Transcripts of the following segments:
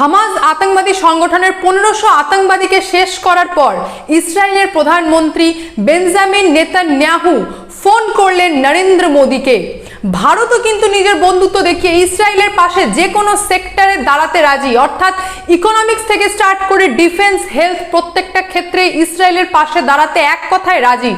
Hamas আতঙ্কবাদী সংগঠনের 1500 আতঙ্কবাদীকে শেষ করার পর ইসরায়েলের প্রধানমন্ত্রী বেঞ্জামিন নেতানিয়াহু ফোন করলেন নরেন্দ্র মোদীকে। ভারতও কিন্তু নিজের বন্ধুত্ব দেখিয়ে ইসরায়েলের পাশে যে কোনো সেক্টরে দাঁড়াতে রাজি, অর্থাৎ ইকোনমিক্স থেকে স্টার্ট করে ডিফেন্স, হেলথ, প্রত্যেকটা ক্ষেত্রে ইসরায়েলের পাশে দাঁড়াতে এক কথায় রাজি।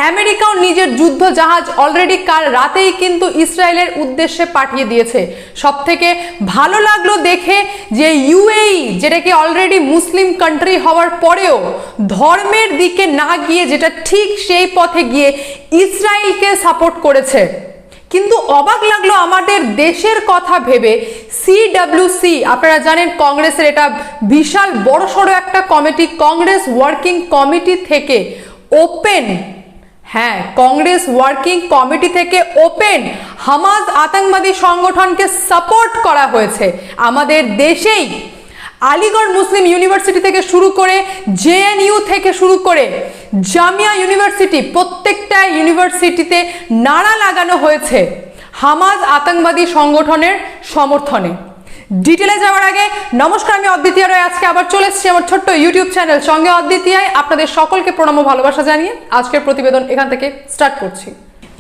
আমেরিকাও নিজের যুদ্ধ জাহাজ অলরেডি কাল রাতেই কিন্তু ইসরায়েলের উদ্দেশ্যে পাঠিয়ে দিয়েছে। সবথেকে ভালো লাগলো দেখে যে ইউএই, যেটা কি অলরেডি মুসলিম কান্ট্রি হওয়ার পরেও ধর্মের দিকে না গিয়ে যেটা ঠিক সেই পথে গিয়ে ইসরায়েলকে সাপোর্ট করেছে। কিন্তু অবাক লাগলো আমাদের দেশের কথা ভেবে সিডব্লিউসি, আপনারা জানেন কংগ্রেসের এটা বিশাল বড়সড় একটা কমিটি, কংগ্রেস ওয়ার্কিং কমিটি থেকে ওপেন, কংগ্রেস ওয়ার্কিং কমিটি থেকে ওপেন হামাস আতঙ্কবাদী সংগঠনকে সাপোর্ট করা হয়েছে। আমাদের দেশেই আলিগড় মুসলিম ইউনিভার্সিটি থেকে শুরু করে জেএনইউ থেকে শুরু করে জামিয়া ইউনিভার্সিটি, প্রত্যেকটা ইউনিভার্সিটিতে নারা লাগানো হয়েছে হামাস আতঙ্কবাদী সংগঠনের সমর্থনে। ডিটেলে যাওয়ার আগে নমস্কার, আমি অদ্বিতীয়া রয়। আজকে আবার চলে এসেছি আমার ছোট্ট ইউটিউব চ্যানেল সঙ্গে অদ্বিতীয়ায়। আপনাদের সকলকে প্রণাম ও ভালোবাসা জানিয়ে আজকের প্রতিবেদন এখান থেকে স্টার্ট করছি।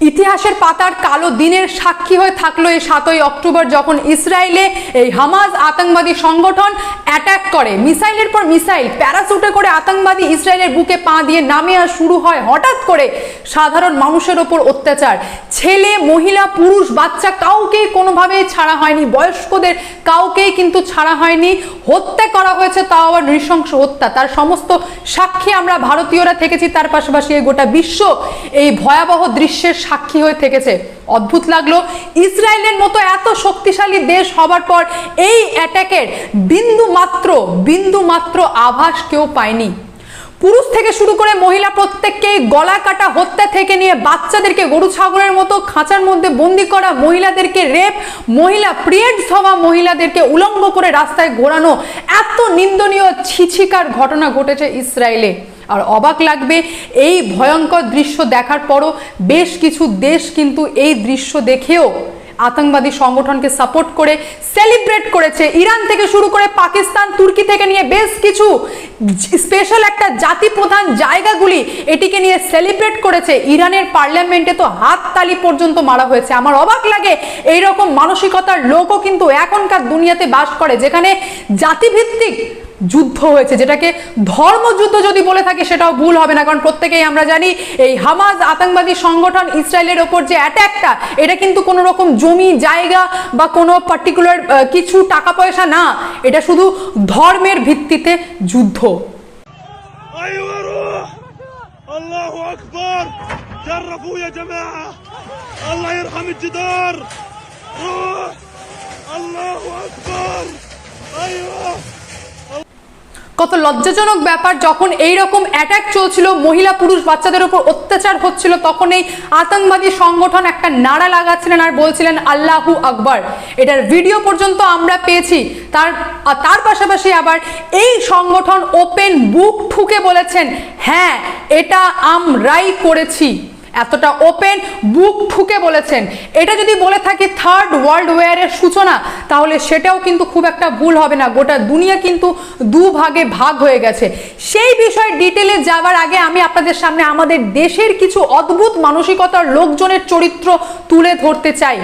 ইতিহাসের পাতার কালো দিনের সাক্ষী হয়ে থাকলো এই 7ই অক্টোবর, যখন ইসরায়েলে এই হামাস আতঙ্কবাদী সংগঠন অ্যাটাক করে, মিসাইলের পর মিসাইল, প্যারাসুটে করে আতঙ্কবাদী ইসরায়েলের বুকে পা দিয়ে নামে আর শুরু হয় হঠাৎ করে সাধারণ মানুষের ওপর অত্যাচার। ছেলে, মহিলা, পুরুষ, বাচ্চা কাউকেই কোনোভাবেই ছাড়া হয়নি, বয়স্কদের কাউকেই কিন্তু ছাড়া হয়নি, হত্যা করা হয়েছে, তাও আবার নৃশংস হত্যা। তার সমস্ত সাক্ষী আমরা ভারতীয়রা থেকেছি, তার পাশাপাশি এই গোটা বিশ্ব এই ভয়াবহ দৃশ্যের সাক্ষী হয়ে থেকেছে। অদ্ভুত লাগলো, ইসরায়েলের মতো এত শক্তিশালী দেশ হবার পর এই অ্যাটাকের বিন্দু মাত্র আভাস কেউ পায়নি। পুরুষ থেকে শুরু করে মহিলা প্রত্যেককে গলা কাটা হত্যা থেকে নিয়ে বাচ্চাদেরকে গরু ছাগলের মতো খাঁচার মধ্যে বন্দি করা, মহিলাদেরকে রেপ, মহিলা পিরিয়ডস হওয়া মহিলাদেরকে উলঙ্গ করে রাস্তায় ঘোরানো, এত নিন্দনীয় ছিছিকার ঘটনা ঘটেছে ইসরায়েলে। আর অবাক লাগবে, এই ভয়ঙ্কর দৃশ্য দেখার পরও বেশ কিছু দেশ কিন্তু এই দৃশ্য দেখেও আতঙ্কবাদী সংগঠনকে সাপোর্ট করে সেলিব্রেট করেছে। ইরান থেকে শুরু করে পাকিস্তান, তুর্কি থেকে নিয়ে বেশ কিছু স্পেশাল একটা জাতি প্রধান জায়গাগুলি এটিকে নিয়ে সেলিব্রেট করেছে। ইরানের পার্লামেন্টে তো হাততালি পর্যন্ত মারা হয়েছে। আমার অবাক লাগে, এইরকম মানসিকতার লোকও কিন্তু এখনকার দুনিয়াতে বাস করে, যেখানে জাতিভিত্তিক যুদ্ধ হয়েছে, যেটাকে ধর্মযুদ্ধ যদি বলে থাকি সেটাও ভুল হবে না, কারণ প্রত্যেকেই আমরা জানি এই হামাস আতঙ্কবাদী সংগঠন ইসরায়েলের ওপর যে অ্যাটাকটা, এটা কিন্তু কোনো রকম জমি জায়গা বা কোনো পার্টিকুলার কিছু টাকা পয়সা না, এটা শুধু ধর্মের ভিত্তিতে যুদ্ধ। আল্লাহু আকবার, জারফু ইয়া জামাআ, আল্লাহ ইরহাম الجدار, আল্লাহু আকবার। আইয়ো, কত লজ্জাজনক ব্যাপার, যখন এই রকম অ্যাটাক চলছিল, মহিলা পুরুষ বাচ্চাদের উপর অত্যাচার হচ্ছিল, তখন এই আতঙ্কবাদী সংগঠন একটা নারা লাগাচ্ছিলেন আর বলছিলেন আল্লাহু আকবার। এটার ভিডিও পর্যন্ত আমরা পেয়েছি। তার পাশাপাশি আবার এই সংগঠন ওপেন বুক ঠুকে বলেছেন, হ্যাঁ এটা আমরাই করেছি। এতটা ওপেন বুক ঠুকে বলেছেন। এটা যদি বলে থাকি থার্ড ওয়ার্ল্ড ওয়ারের সূচনা, তাহলে সেটাও কিন্তু খুব একটা ভুল হবে না। গোটা দুনিয়া কিন্তু দুভাগে ভাগ হয়ে গেছে। সেই বিষয়ে ডিটেলে যাওয়ার আগে আমি আপনাদের সামনে আমাদের দেশের কিছু অদ্ভুত মানসিকতার লোকজনের চরিত্র তুলে ধরতে চাই।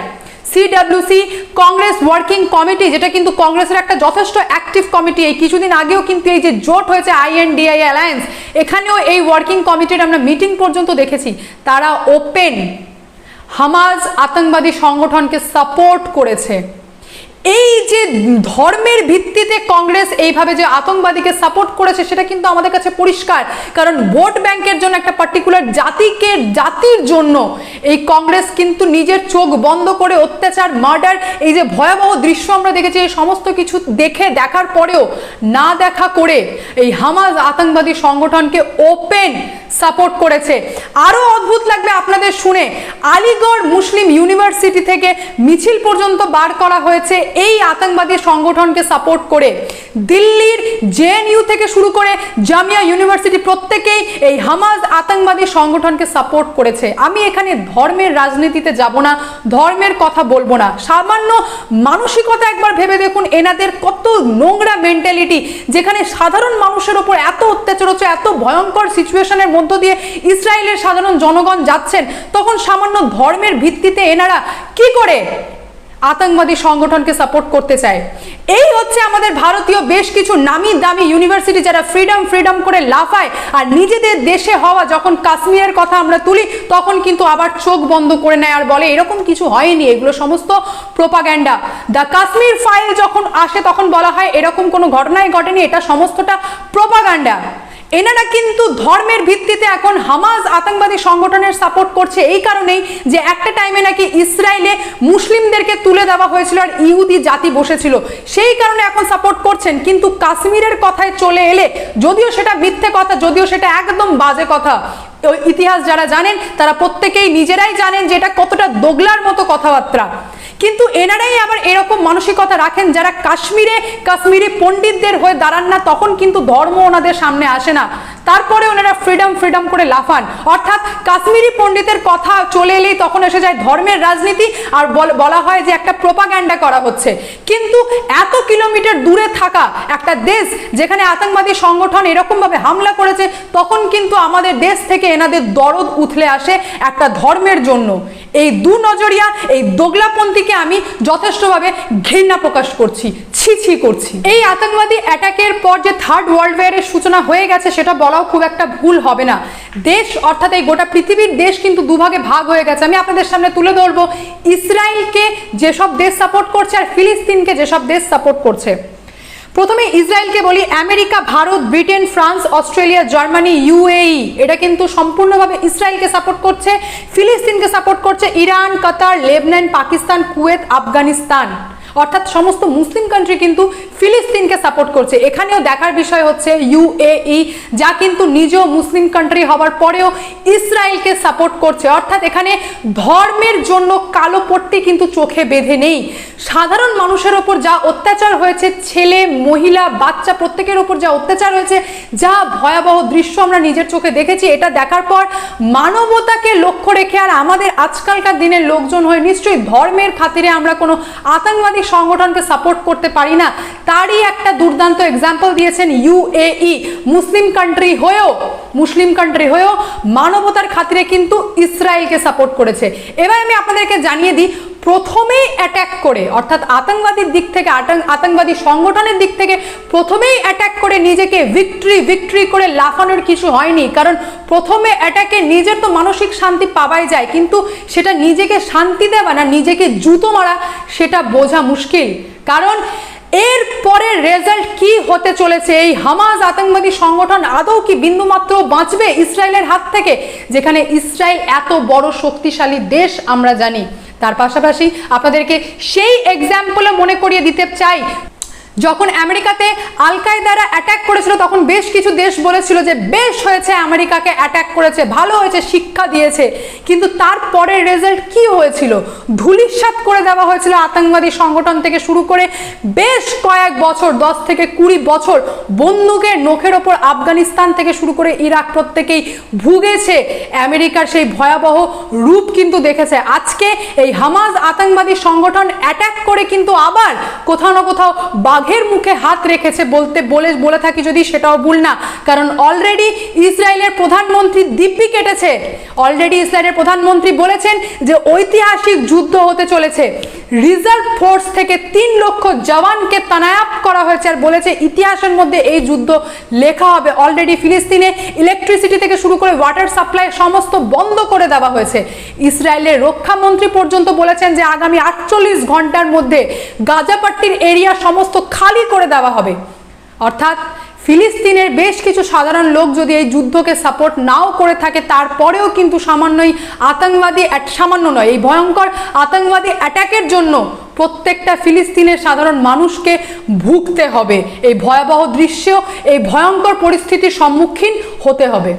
সিডব্লিউসি কংগ্রেস ওয়ার্কিং কমিটি, যেটা কিন্তু কংগ্রেসের একটা যথেষ্ট অ্যাক্টিভ কমিটি। এই কিছুদিন আগেও কিন্তু এই যে জোট হয়েছে INDI অ্যালায়েন্স, এখানেও এই ওয়ার্কিং কমিটির আমরা মিটিং পর্যন্ত দেখেছি। তারা ওপেন হামাস আতঙ্কবাদী সংগঠনকে সাপোর্ট করেছে। এই যে ধর্মের ভিত্তিতে কংগ্রেস এইভাবে যে আতঙ্কবাদীকে সাপোর্ট করেছে, সেটা কিন্তু আমাদের কাছে পরিষ্কার, কারণ ভোট ব্যাংকের জন্য একটা পার্টিকুলার জাতির জন্য এই কংগ্রেস কিন্তু নিজের চোখ বন্ধ করে অত্যাচার, মার্ডার, এই যে ভয়াবহ দৃশ্য আমরা দেখেছি, এই সমস্ত কিছু দেখার পরেও না দেখা করে এই হামাস আতঙ্কবাদী সংগঠনকে ওপেন সাপোর্ট করেছে। আরো অদ্ভুত লাগবে আপনাদের শুনে, আলিগড় মুসলিম ইউনিভার্সিটি থেকে মিছিল পর্যন্ত বার করা হয়েছে এই আতঙ্কবাদী সংগঠনকে সাপোর্ট করে দিল্লির জেএনইউ থেকে শুরু করে জামিয়া ইউনিভার্সিটি প্রত্যেকেই এই হামাস আতঙ্কবাদী সংগঠনকে সাপোর্ট করেছে। আমি এখানে ধর্মের রাজনীতিতে যাব না, ধর্মের কথা বলবো না, সামান্য মানসিকতা একবার ভেবে দেখুন এনাদের কত নোংরা মেন্টালিটি, যেখানে সাধারণ মানুষের উপর এত অত্যাচার হচ্ছে, এত ভয়ঙ্কর সিচুয়েশনের মধ্য দিয়ে ইসরায়েলের সাধারণ জনগণ যাচ্ছেন, তখন সামান্য ধর্মের ভিত্তিতে এনারা কি করে আতঙ্কবাদী সংগঠনকে সাপোর্ট করতে চায়। এই হচ্ছে আমাদের ভারতীয় বেশ কিছু নামি দামি ইউনিভার্সিটি যারা ফ্রিডম করে লাফায়, আর নিজেদের দেশে হওয়া যখন কাশ্মীরের কথা আমরা তুলি তখন কিন্তু আবার চোখ বন্ধ করে নেয় আর বলে এরকম কিছু হয়নি, এগুলো সমস্ত প্রোপাগ্যান্ডা। দ্য কাশ্মীর ফাইল যখন আসে তখন বলা হয় এরকম কোনো ঘটনাই ঘটেনি, এটা সমস্তটা প্রোপাগ্যান্ডা। এনারা কিন্তু ধর্মের ভিত্তিতে এখন হামাস আতঙ্কবাদী সংগঠনের সাপোর্ট করছে এই কারণেই যে একটা টাইমে নাকি ইসরায়েলে মুসলিমদেরকে তুলে দেওয়া হয়েছিল আর ইহুদি জাতি বসেছিল, সেই কারণে এখন সাপোর্ট করছেন। কিন্তু কাশ্মীরের কথায় চলে এলে, যদিও সেটা মিথ্যে কথা, যদিও সেটা একদম বাজে কথা, ইতিহাস যারা জানেন তারা প্রত্যেকেই নিজেরাই জানেন যে এটা কতটা দোগলার মতো কথাবার্তা, কিন্তু এনারাই আবার এরকম মানসিকতা রাখেন যারা কাশ্মীরি পণ্ডিতদের হয়ে দাঁড়ান না, তখন কিন্তু ধর্ম ওনাদের সামনে আসে না, তারপরে ওনারা ফ্রিডম করে লাফান। অর্থাৎ কাশ্মীরি পণ্ডিতের কথা চলে এলেই তখন এসে যায় ধর্মের রাজনীতি আর বলা হয় যে একটা প্রোপাগ্যান্ডা করা হচ্ছে। কিন্তু এত কিলোমিটার দূরে থাকা একটা দেশ যেখানে আতঙ্কবাদী সংগঠন এরকম ভাবে হামলা করেছে, তখন কিন্তু আমাদের দেশ থেকে এনাদের দরদ উথলে আসে একটা ধর্মের জন্য। এই দু নজরিয়া, এই দোগলাপন্থীকে আমি যথেষ্টভাবে ঘৃণা প্রকাশ করছি, ছি করছি। এই আতঙ্কবাদী অ্যাটাকের পর যে থার্ড ওয়ার্ল্ড ওয়ারের সূচনা হয়ে গেছে সেটা বলাও খুব একটা ভুল হবে না। দেশ অর্থাৎ এই গোটা পৃথিবীর দেশ কিন্তু দুভাগে ভাগ হয়ে গেছে। আমি আপনাদের সামনে তুলে ধরবো ইসরায়েলকে যেসব দেশ সাপোর্ট করছে আর ফিলিস্তিনকে যেসব দেশ সাপোর্ট করছে। প্রথমে ইসরায়েলকে বলি, America, Bharat, Britain, France, Australia, Germany, UAE এটা কিন্তু সম্পূর্ণভাবে ইসরায়েলকে সাপোর্ট করছে। ফিলিস্তিনকে সাপোর্ট করছে ইরান, কাতার, লেবানন, পাকিস্তান, কুয়েত, আফগানিস্তান, অর্থাৎ সমস্ত মুসলিম কান্ট্রি কিন্তু ফিলিস্তিনকে সাপোর্ট করছে। এখানেও দেখার বিষয় হচ্ছে ইউএই, যা কিন্তু নিজেও মুসলিম কান্ট্রি হওয়ার পরেও ইসরায়েলকে সাপোর্ট করছে। অর্থাৎ এখানে ধর্মের জন্য কালো পট্টি কিন্তু চোখে বেঁধে নেই। সাধারণ মানুষের ওপর যা অত্যাচার হয়েছে, ছেলে, মহিলা, বাচ্চা প্রত্যেকের ওপর যা অত্যাচার হয়েছে, যা ভয়াবহ দৃশ্য আমরা নিজের চোখে দেখেছি, এটা দেখার পর মানবতাকে লক্ষ্য রেখে আর আমাদের আজকালকার দিনের লোকজন হয়ে নিশ্চয়ই ধর্মের খাতিরে আমরা কোনো আতঙ্কবাদী সংগঠনকে সাপোর্ট করতে পারি না। তারই একটা দুর্দান্ত এক্সাম্পল দিয়েছেন ইউএই, মুসলিম কান্ট্রি হয়েও মানবতার খাতিরে কিন্তু ইসরায়েলকে সাপোর্ট করেছে। এবার আমি আপনাদেরকে জানিয়ে দিই, প্রথমেই অ্যাটাক করে অর্থাৎ আতঙ্কবাদীর দিক থেকে, আতঙ্কবাদী সংগঠনের দিক থেকে প্রথমেই অ্যাটাক করে নিজেকে ভিক্টরি করে লাফানোর কিছু হয়নি। কারণ প্রথমে অ্যাটাকে নিজের তো মানসিক শান্তি পাওয়াই যায়, কিন্তু সেটা নিজেকে শান্তি দেওয়া না নিজেকে জুতো মারা, সেটা বোঝা মুশকিল। কারণ এর পরের রেজাল্ট কি হতে চলেছে, এই হামাস আতঙ্কবাদী সংগঠন আদৌ কি বিন্দুমাত্র বাঁচবে ইসরায়েলের হাত থেকে, যেখানে ইসরায়েল এত বড় শক্তিশালী দেশ আমরা জানি। তার পাশাপাশি আপনাদেরকে সেই এক্সাম্পলে মনে করিয়ে দিতে চাই, যখন আমেরিকাতে আল কায়দারা অ্যাটাক করেছিল তখন বেশ কিছু দেশ বলেছিল যে বেশ হয়েছে আমেরিকাকে অ্যাটাক করেছে, ভালো হয়েছে, শিক্ষা দিয়েছে। কিন্তু তারপরের রেজাল্ট কি হয়েছিল? ধূলিসাৎ করে দেওয়া হয়েছিল আতঙ্কবাদী সংগঠন থেকে শুরু করে বেশ কয়েক বছর, 10 থেকে 20 বছর বন্দুকের নখের ওপর আফগানিস্তান থেকে শুরু করে ইরাক প্রত্যেকেই ভুগেছে। আমেরিকার সেই ভয়াবহ রূপ কিন্তু দেখেছে। আজকে এই হামাস আতঙ্কবাদী সংগঠন অ্যাটাক করে কিন্তু আবার কোথাও না কোথাও বাঘের মুখে হাত রেখেছে বলে থাকি যদি, সেটাও ভুল না। কারণ অলরেডি ইসরায়েলের প্রধানমন্ত্রী দিব্যি কেটেছে, অলরেডি ইসরায়েলের প্রধানমন্ত্রী বলেছেন যে ঐতিহাসিক যুদ্ধ হতে চলেছে। রিজার্ভ ফোর্স থেকে 3 লক্ষ জওয়ানকে তানায়াব করা হয়েছে আর বলেছে ইতিহাসের মধ্যে এই যুদ্ধ লেখা হবে। অলরেডি ফিলিস্তিনে ইলেকট্রিসিটি থেকে শুরু করে ওয়াটার সাপ্লাই সমস্ত বন্ধ করে দেওয়া হয়েছে। ইসরায়েলের রক্ষামন্ত্রী পর্যন্ত বলেছেন যে আগামী 48 ঘন্টার মধ্যে গাজাপট্টির এরিয়া সমস্ত খালি করে দেওয়া হবে। অর্থাৎ ফিলিস্তিনের বেশ কিছু সাধারণ লোক যদি এই যুদ্ধকে সাপোর্ট নাও করে থাকে, তারপরেও কিন্তু সামান্য নয়, এই ভয়ঙ্কর আতঙ্কবাদী অ্যাটাকের জন্য প্রত্যেকটা ফিলিস্তিনের সাধারণ মানুষকে ভুগতে হবে, এই ভয়াবহ দৃশ্য, এই ভয়ঙ্কর পরিস্থিতির সম্মুখীন হতে হবে।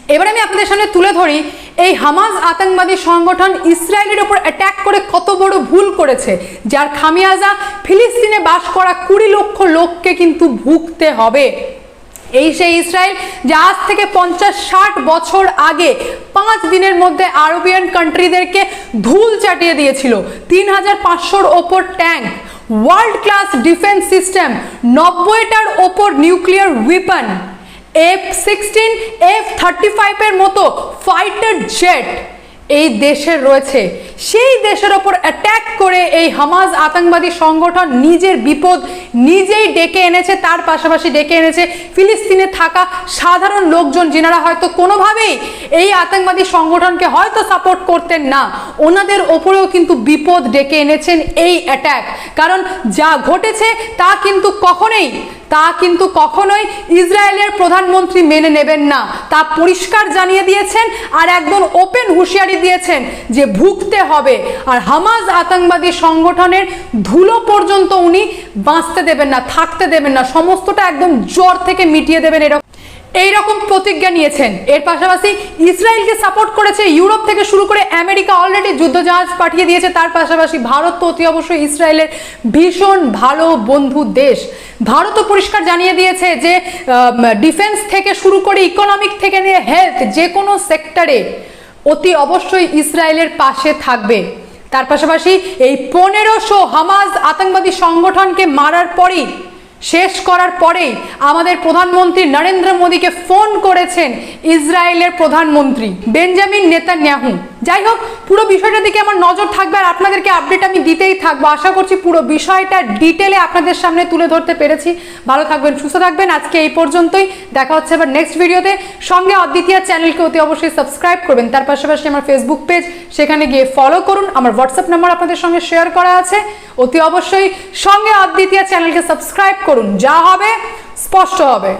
এবার আমি আপনাদের সামনে তুলে ধরি এই হামাস আতঙ্কবাদী সংগঠন ইসরায়েলের উপর অ্যাটাক করে কত বড় ভুল করেছে, যার খামিয়াজা ফিলিস্তিনে বাস করা 20 লক্ষ লোককে কিন্তু ভুগতে হবে। এই সেই ইসরায়েল যা আজ থেকে 50-60 বছর আগে 5 দিনের মধ্যে আরবিয়ান কান্ট্রিদেরকে ধুল চাটিয়ে দিয়েছিল। 3500-র ওপর tank, world class defence system, 90টার ওপর নিউক্লিয়ার ওয়েপন, F-16, F-35 এর মতো ফাইটার জেট এই দেশের রয়েছে। সেই দেশের ওপর অ্যাটাক করে এই হামাস আতঙ্কবাদী সংগঠন নিজের বিপদ নিজেই ডেকে এনেছে, তার পাশাপাশি ডেকে এনেছে ফিলিস্তিনে থাকা সাধারণ লোকজন, যিনারা হয়তো কোনোভাবেই এই আতঙ্কবাদী সংগঠনকে হয়তো সাপোর্ট করতেন না, ওনাদের ওপরেও কিন্তু বিপদ ডেকে এনেছেন এই অ্যাটাক। কারণ যা ঘটেছে তা কিন্তু কখনোই ইসরায়েলের প্রধানমন্ত্রী মেনে নেবেন না, তা পরিষ্কার জানিয়ে দিয়েছেন আর একদম ওপেন হুঁশিয়ারি দিয়েছেন যে ভুগতে হবে। আর হামাস আতঙ্কবাদী সংগঠনের ধুলো পর্যন্ত উনি বাঁচতে দেবেন না, থাকতে দেবেন না, সমস্তটা একদম জ্বর থেকে মিটিয়ে দেবেন, এইরকম প্রতিজ্ঞা নিয়েছেন। এর পাশাপাশি ইসরায়েলকে সাপোর্ট করেছে ইউরোপ থেকে শুরু করে আমেরিকা অলরেডি যুদ্ধজাহাজ পাঠিয়ে দিয়েছে, তার পাশাপাশি ভারত তো অতি অবশ্যই ইসরায়েলের ভীষণ ভালো বন্ধু দেশ। ভারতও পরিষ্কার জানিয়ে দিয়েছে যে ডিফেন্স থেকে শুরু করে ইকোনমিক থেকে নিয়ে হেলথ, যে কোনো সেক্টরে অতি অবশ্যই ইসরায়েলের পাশে থাকবে। তার পাশাপাশি এই 1500 হামাস আতঙ্কবাদী সংগঠনকে মারার পরেই, শেষ করার পরেই আমাদের প্রধানমন্ত্রী নরেন্দ্র মোদীকে ফোন করেছেন ইসরায়েলের প্রধানমন্ত্রী বেঞ্জামিন নেতানিয়াহু। যাই হোক, পুরো বিষয়টার দিকে আমার নজর থাকবে আর আপনাদেরকে আপডেট আমি দিতেই থাকবো। আশা করছি পুরো বিষয়টা ডিটেলে আপনাদের সামনে তুলে ধরতে পেরেছি। ভালো থাকবেন, সুস্থ থাকবেন। আজকে এই পর্যন্তই, দেখা হচ্ছে আবার নেক্সট ভিডিওতে। সঙ্গে অদ্বিতীয়া চ্যানেলকে অতি অবশ্যই সাবস্ক্রাইব করবেন, তার পাশাপাশি আমার ফেসবুক পেজ, সেখানে গিয়ে ফলো করুন। আমার হোয়াটসঅ্যাপ নাম্বার আপনাদের সঙ্গে শেয়ার করা আছে, অতি অবশ্যই সঙ্গে অদ্বিতীয়া চ্যানেলকে সাবস্ক্রাইব করুন। যা হবে স্পষ্ট হবে।